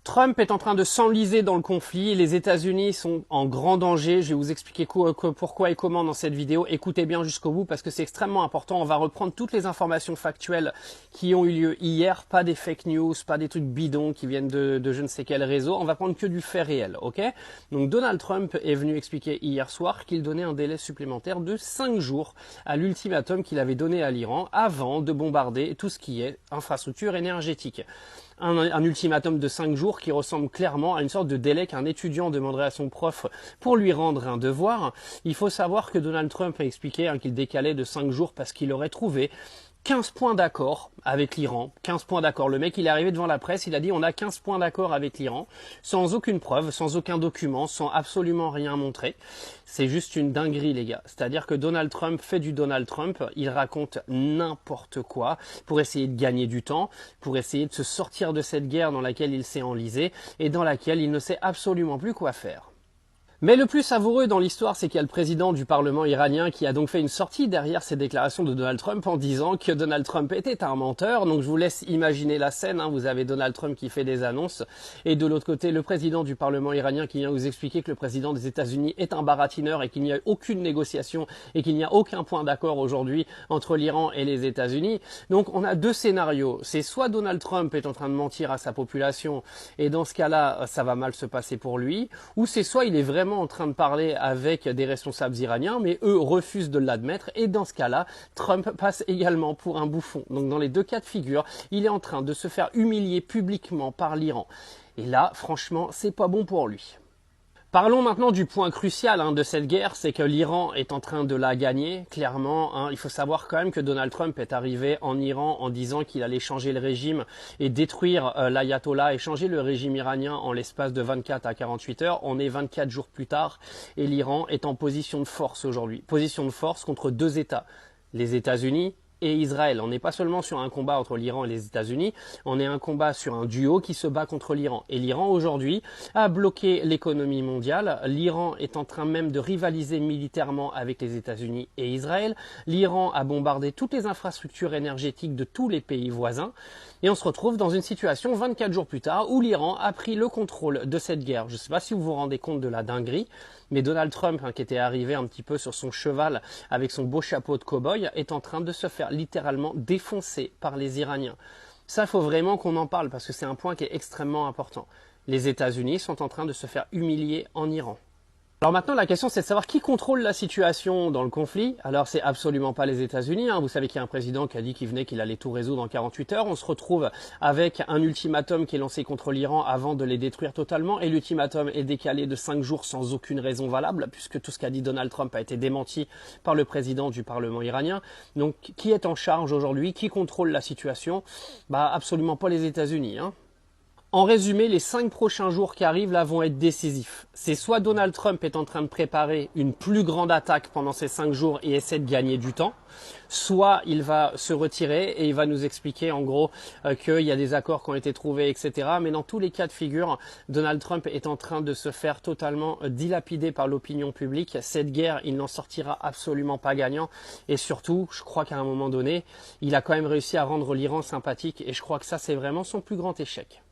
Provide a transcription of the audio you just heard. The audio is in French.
Trump est en train de s'enliser dans le conflit, les États-Unis sont en grand danger, je vais vous expliquer pourquoi et comment dans cette vidéo, écoutez bien jusqu'au bout parce que c'est extrêmement important, on va reprendre toutes les informations factuelles qui ont eu lieu hier, pas des fake news, pas des trucs bidons qui viennent de je ne sais quel réseau, on va prendre que du fait réel, ok? Donc Donald Trump est venu expliquer hier soir qu'il donnait un délai supplémentaire de 5 jours à l'ultimatum qu'il avait donné à l'Iran avant de bombarder tout ce qui est infrastructure énergétique. Un ultimatum de 5 jours qui ressemble clairement à une sorte de délai qu'un étudiant demanderait à son prof pour lui rendre un devoir. Il faut savoir que Donald Trump a expliqué qu'il décalait de 5 jours parce qu'il aurait trouvé 15 points d'accord avec l'Iran, 15 points d'accord. Le mec, il est arrivé devant la presse, il a dit on a 15 points d'accord avec l'Iran, sans aucune preuve, sans aucun document, sans absolument rien montrer. C'est juste une dinguerie, les gars. C'est-à-dire que Donald Trump fait du Donald Trump, il raconte n'importe quoi pour essayer de gagner du temps, pour essayer de se sortir de cette guerre dans laquelle il s'est enlisé et dans laquelle il ne sait absolument plus quoi faire. Mais le plus savoureux dans l'histoire, c'est qu'il y a le président du Parlement iranien qui a donc fait une sortie derrière ces déclarations de Donald Trump en disant que Donald Trump était un menteur. Donc je vous laisse imaginer la scène, vous avez Donald Trump qui fait des annonces et de l'autre côté le président du Parlement iranien qui vient vous expliquer que le président des États-Unis est un baratineur et qu'il n'y a aucune négociation et qu'il n'y a aucun point d'accord aujourd'hui entre l'Iran et les États-Unis. Donc on a deux scénarios. C'est soit Donald Trump est en train de mentir à sa population et dans ce cas-là, ça va mal se passer pour lui, ou c'est soit il est vraiment en train de parler avec des responsables iraniens, mais eux refusent de l'admettre et dans ce cas-là, Trump passe également pour un bouffon. Donc dans les deux cas de figure, il est en train de se faire humilier publiquement par l'Iran. Et là, franchement, c'est pas bon pour lui. Parlons maintenant du point crucial de cette guerre, c'est que l'Iran est en train de la gagner, clairement. Il faut savoir quand même que Donald Trump est arrivé en Iran en disant qu'il allait changer le régime et détruire l'ayatollah et changer le régime iranien en l'espace de 24 à 48 heures. On est 24 jours plus tard et l'Iran est en position de force aujourd'hui. Position de force contre deux États, les États-Unis et Israël. On n'est pas seulement sur un combat entre l'Iran et les États-Unis, on est un combat sur un duo qui se bat contre l'Iran. Et l'Iran aujourd'hui a bloqué l'économie mondiale. L'Iran est en train même de rivaliser militairement avec les États-Unis et Israël. L'Iran a bombardé toutes les infrastructures énergétiques de tous les pays voisins. Et on se retrouve dans une situation 24 jours plus tard où l'Iran a pris le contrôle de cette guerre. Je ne sais pas si vous vous rendez compte de la dinguerie, mais Donald Trump, qui était arrivé un petit peu sur son cheval avec son beau chapeau de cow-boy, est en train de se faire littéralement défoncer par les Iraniens. Ça, il faut vraiment qu'on en parle parce que c'est un point qui est extrêmement important. Les États-Unis sont en train de se faire humilier en Iran. Alors maintenant, la question, c'est de savoir qui contrôle la situation dans le conflit. Alors, c'est absolument pas les États-Unis. Vous savez qu'il y a un président qui a dit qu'il allait tout résoudre en 48 heures. On se retrouve avec un ultimatum qui est lancé contre l'Iran avant de les détruire totalement. Et l'ultimatum est décalé de 5 jours sans aucune raison valable, puisque tout ce qu'a dit Donald Trump a été démenti par le président du Parlement iranien. Donc, qui est en charge aujourd'hui? Qui contrôle la situation? Absolument pas les États-Unis. En résumé, les 5 prochains jours qui arrivent là vont être décisifs. C'est soit Donald Trump est en train de préparer une plus grande attaque pendant ces 5 jours et essaie de gagner du temps, soit il va se retirer et il va nous expliquer en gros qu'il y a des accords qui ont été trouvés, etc. Mais dans tous les cas de figure, Donald Trump est en train de se faire totalement dilapider par l'opinion publique. Cette guerre, il n'en sortira absolument pas gagnant. Et surtout, je crois qu'à un moment donné, il a quand même réussi à rendre l'Iran sympathique et je crois que ça, c'est vraiment son plus grand échec.